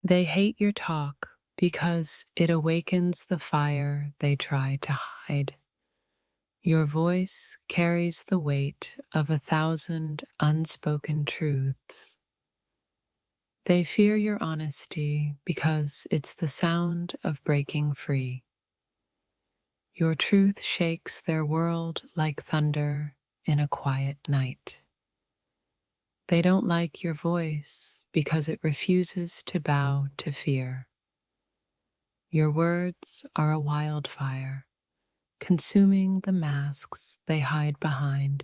They hate your talk because it awakens the fire they try to hide. Your voice carries the weight of 1,000 unspoken truths. They fear your honesty because it's the sound of breaking free. Your truth shakes their world like thunder in a quiet night. They don't like your voice because it refuses to bow to fear. Your words are a wildfire, consuming the masks they hide behind.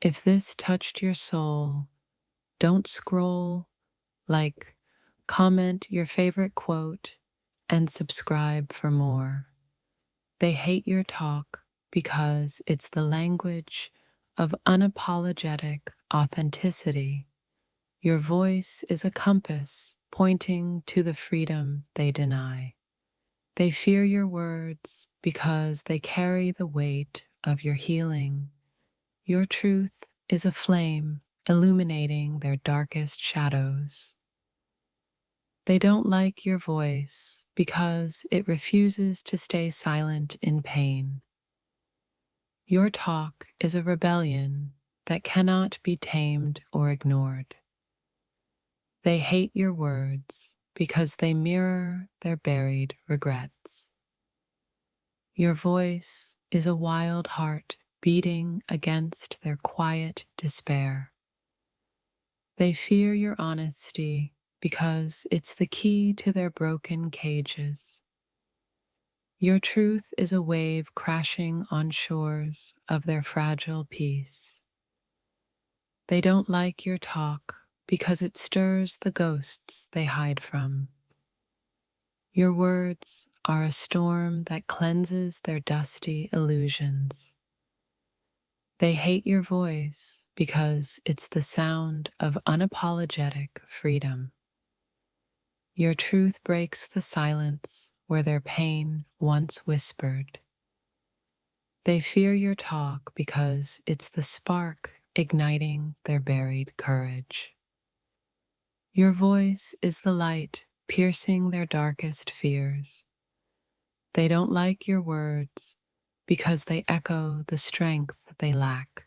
If this touched your soul, don't scroll, like, comment your favorite quote, and subscribe for more. They hate your talk because it's the language of unapologetic authenticity. Your voice is a compass pointing to the freedom they deny. They fear your words because they carry the weight of your healing. Your truth is a flame illuminating their darkest shadows. They don't like your voice because it refuses to stay silent in pain. Your talk is a rebellion that cannot be tamed or ignored. They hate your words because they mirror their buried regrets. Your voice is a wild heart beating against their quiet despair. They fear your honesty because it's the key to their broken cages. Your truth is a wave crashing on shores of their fragile peace. They don't like your talk because it stirs the ghosts they hide from. Your words are a storm that cleanses their dusty illusions. They hate your voice because it's the sound of unapologetic freedom. Your truth breaks the silence where their pain once whispered. They fear your talk because it's the spark igniting their buried courage. Your voice is the light piercing their darkest fears. They don't like your words because they echo the strength they lack.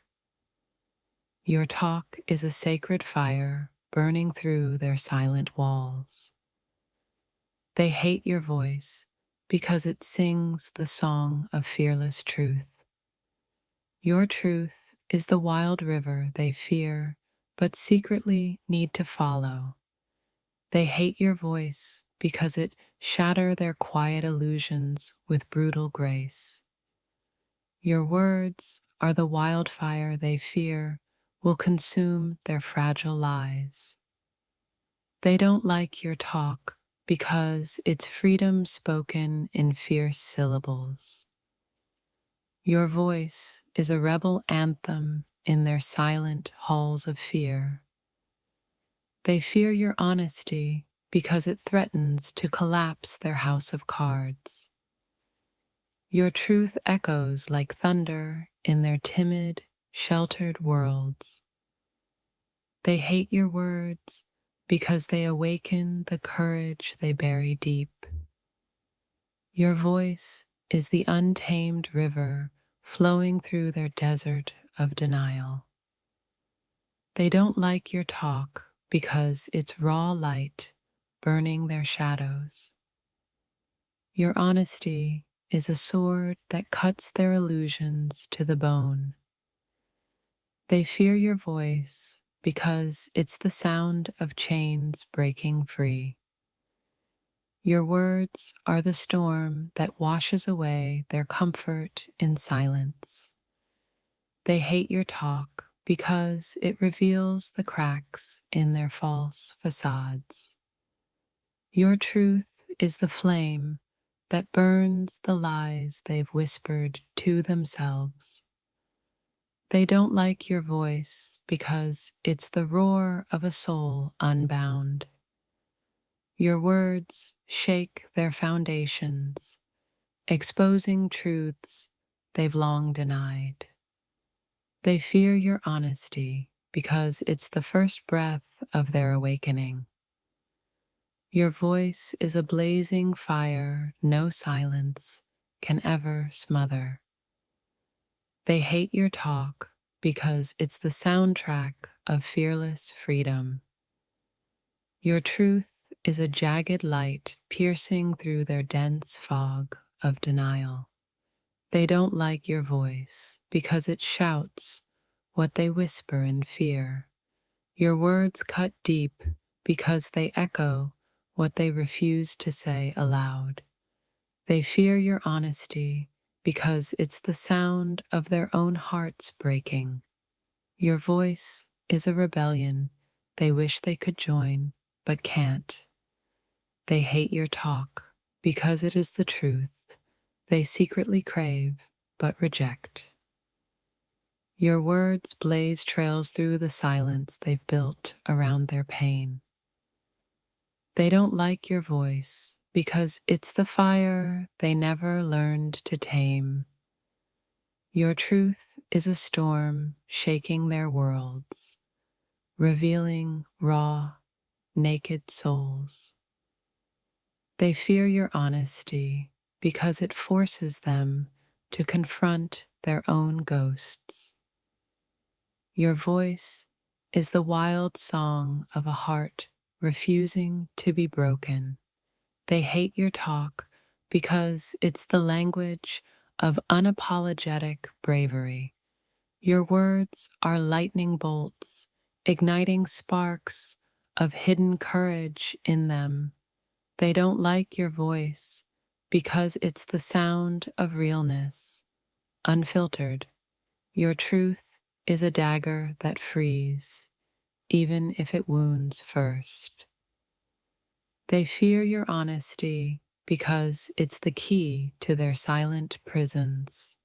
Your talk is a sacred fire burning through their silent walls. They hate your voice because it sings the song of fearless truth. Your truth is the wild river they fear but secretly need to follow. They hate your voice because it shatters their quiet illusions with brutal grace. Your words are the wildfire they fear will consume their fragile lies. They don't like your talk because it's freedom spoken in fierce syllables. Your voice is a rebel anthem in their silent halls of fear. They fear your honesty because it threatens to collapse their house of cards. Your truth echoes like thunder in their timid, sheltered worlds. They hate your words because they awaken the courage they bury deep. Your voice is the untamed river flowing through their desert of denial. They don't like your talk because it's raw light burning their shadows. Your honesty is a sword that cuts their illusions to the bone. They fear your voice because it's the sound of chains breaking free. Your words are the storm that washes away their comfort in silence. They hate your talk because it reveals the cracks in their false facades. Your truth is the flame that burns the lies they've whispered to themselves. They don't like your voice because it's the roar of a soul unbound. Your words shake their foundations, exposing truths they've long denied. They fear your honesty because it's the first breath of their awakening. Your voice is a blazing fire no silence can ever smother. They hate your talk because it's the soundtrack of fearless freedom. Your truth is a jagged light piercing through their dense fog of denial. They don't like your voice because it shouts what they whisper in fear. Your words cut deep because they echo what they refuse to say aloud. They fear your honesty because it's the sound of their own hearts breaking. Your voice is a rebellion they wish they could join but can't. They hate your talk because it is the truth they secretly crave but reject. Your words blaze trails through the silence they've built around their pain. They don't like your voice because it's the fire they never learned to tame. Your truth is a storm shaking their worlds, revealing raw, naked souls. They fear your honesty because it forces them to confront their own ghosts. Your voice is the wild song of a heart refusing to be broken. They hate your talk because it's the language of unapologetic bravery. Your words are lightning bolts, igniting sparks of hidden courage in them. They don't like your voice because it's the sound of realness, unfiltered. Your truth is a dagger that frees, even if it wounds first. They fear your honesty because it's the key to their silent prisons.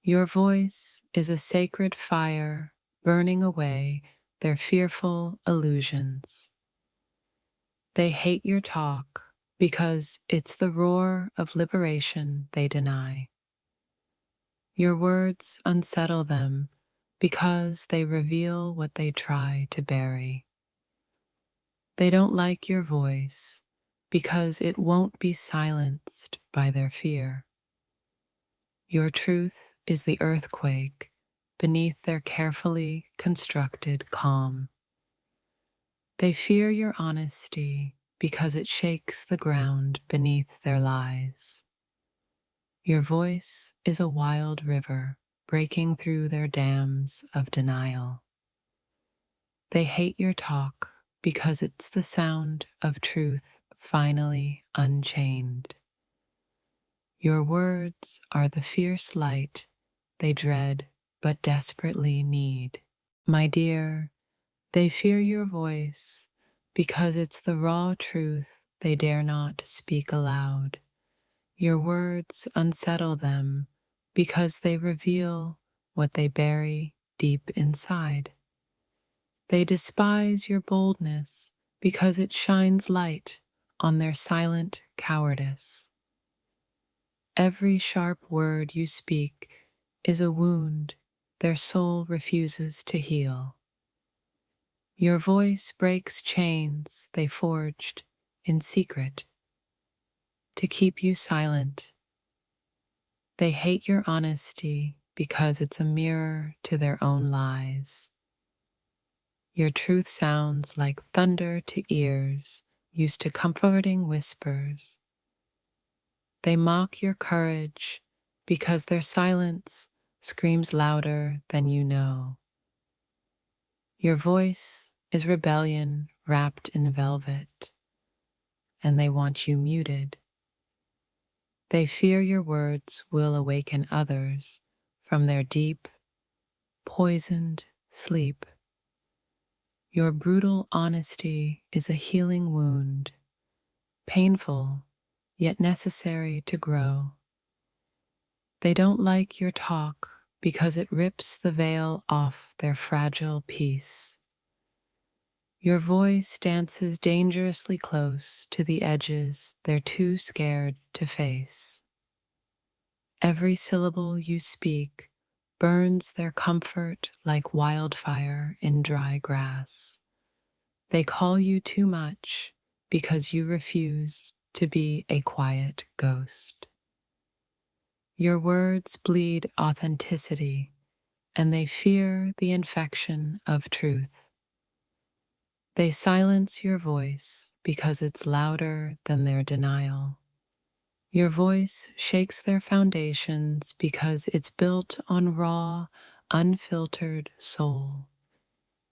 Your voice is a sacred fire burning away their fearful illusions. They hate your talk because it's the roar of liberation they deny. Your words unsettle them because they reveal what they try to bury. They don't like your voice because it won't be silenced by their fear. Your truth is the earthquake beneath their carefully constructed calm. They fear your honesty because it shakes the ground beneath their lies. Your voice is a wild river breaking through their dams of denial. They hate your talk because it's the sound of truth finally unchained. Your words are the fierce light they dread but desperately need. My dear, they fear your voice because it's the raw truth they dare not speak aloud. Your words unsettle them because they reveal what they bury deep inside. They despise your boldness because it shines light on their silent cowardice. Every sharp word you speak is a wound their soul refuses to heal. Your voice breaks chains they forged in secret to keep you silent. They hate your honesty because it's a mirror to their own lies. Your truth sounds like thunder to ears used to comforting whispers. They mock your courage because their silence screams louder than you know. Your voice is rebellion wrapped in velvet, and they want you muted. They fear your words will awaken others from their deep, poisoned sleep. Your brutal honesty is a healing wound, painful yet necessary to grow. They don't like your talk because it rips the veil off their fragile peace. Your voice dances dangerously close to the edges they're too scared to face. Every syllable you speak burns their comfort like wildfire in dry grass. They call you too much because you refuse to be a quiet ghost. Your words bleed authenticity, and they fear the infection of truth. They silence your voice because it's louder than their denial. Your voice shakes their foundations because it's built on raw, unfiltered soul.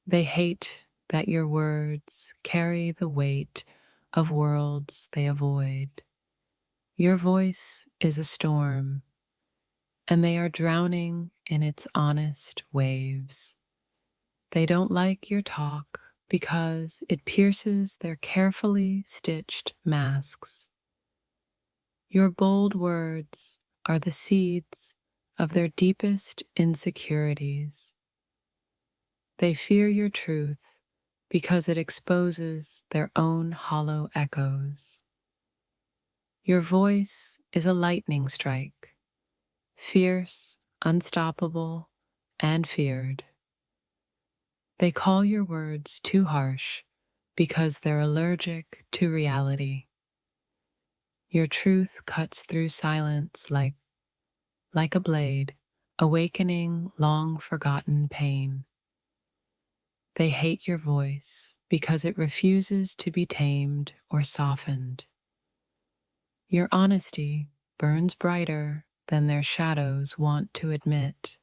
They hate that your words carry the weight of worlds they avoid. Your voice is a storm, and they are drowning in its honest waves. They don't like your talk because it pierces their carefully stitched masks. Your bold words are the seeds of their deepest insecurities. They fear your truth because it exposes their own hollow echoes. Your voice is a lightning strike, fierce, unstoppable, and feared. They call your words too harsh because they're allergic to reality. Your truth cuts through silence like a blade, awakening long forgotten pain. They hate your voice because it refuses to be tamed or softened. Your honesty burns brighter than their shadows want to admit.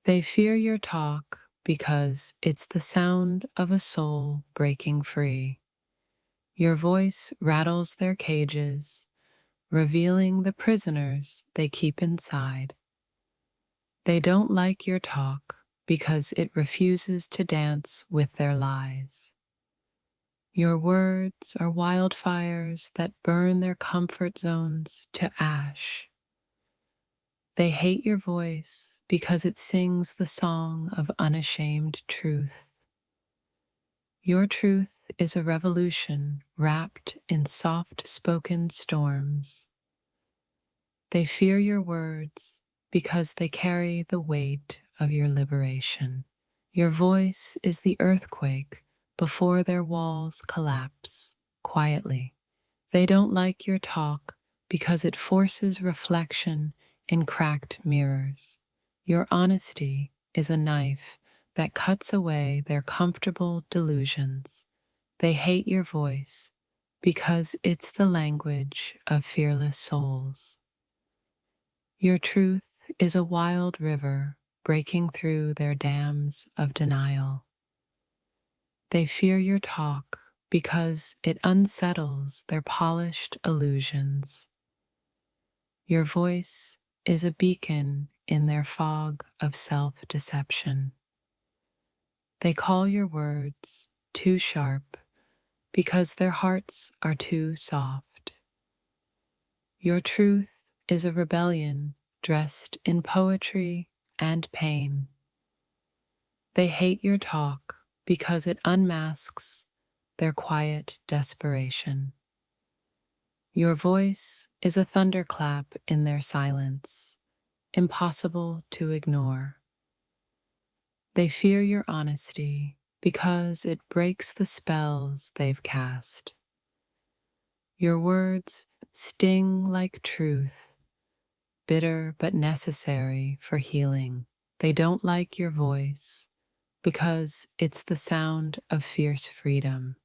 They fear your talk because it's the sound of a soul breaking free. Your voice rattles their cages, revealing the prisoners they keep inside. They don't like your talk because it refuses to dance with their lies. Your words are wildfires that burn their comfort zones to ash. They hate your voice because it sings the song of unashamed truth. Your truth is a revolution wrapped in soft-spoken storms. They fear your words because they carry the weight of your liberation. Your voice is the earthquake before their walls collapse quietly. They don't like your talk because it forces reflection in cracked mirrors. Your honesty is a knife that cuts away their comfortable delusions. They hate your voice because it's the language of fearless souls. Your truth is a wild river breaking through their dams of denial. They fear your talk because it unsettles their polished illusions. Your voice is a beacon in their fog of self-deception. They call your words too sharp because their hearts are too soft. Your truth is a rebellion dressed in poetry and pain. They hate your talk because it unmasks their quiet desperation. Your voice is a thunderclap in their silence, impossible to ignore. They fear your honesty because it breaks the spells they've cast. Your words sting like truth, bitter but necessary for healing. They don't like your voice because it's the sound of fierce freedom.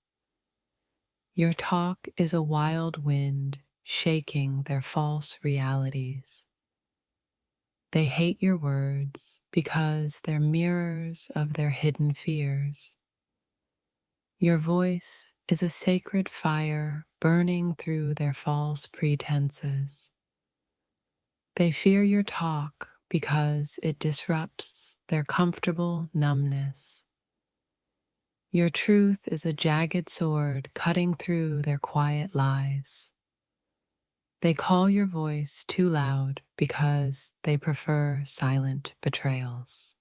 Your talk is a wild wind shaking their false realities. They hate your words because they're mirrors of their hidden fears. Your voice is a sacred fire burning through their false pretenses. They fear your talk because it disrupts their comfortable numbness. Your truth is a jagged sword cutting through their quiet lies. They call your voice too loud because they prefer silent betrayals.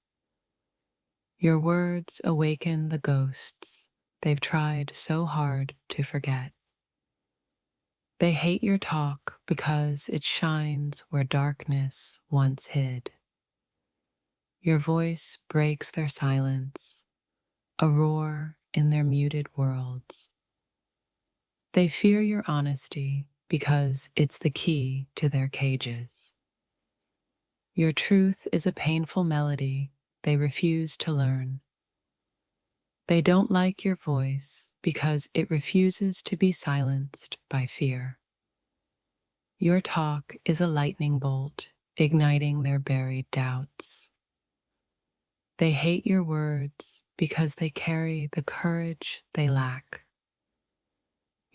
Your words awaken the ghosts they've tried so hard to forget. They hate your talk because it shines where darkness once hid. Your voice breaks their silence, a roar in their muted worlds. They fear your honesty because it's the key to their cages. Your truth is a painful melody they refuse to learn. They don't like your voice because it refuses to be silenced by fear. Your talk is a lightning bolt, igniting their buried doubts. They hate your words because they carry the courage they lack.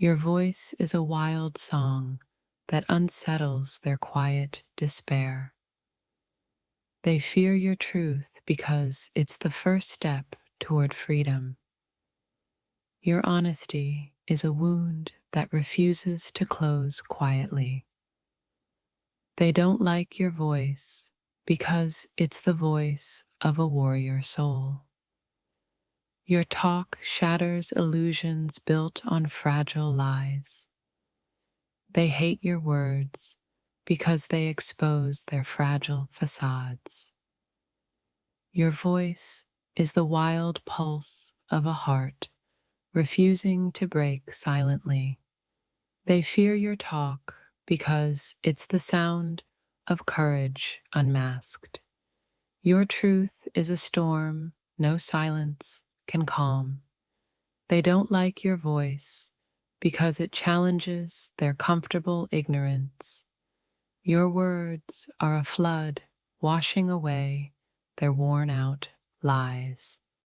Your voice is a wild song that unsettles their quiet despair. They fear your truth because it's the first step toward freedom. Your honesty is a wound that refuses to close quietly. They don't like your voice because it's the voice of a warrior soul. Your talk shatters illusions built on fragile lies. They hate your words because they expose their fragile facades. Your voice is the wild pulse of a heart refusing to break silently. They fear your talk because it's the sound of courage unmasked. Your truth is a storm no silence can calm. They don't like your voice because it challenges their comfortable ignorance. Your words are a flood washing away their worn out lies.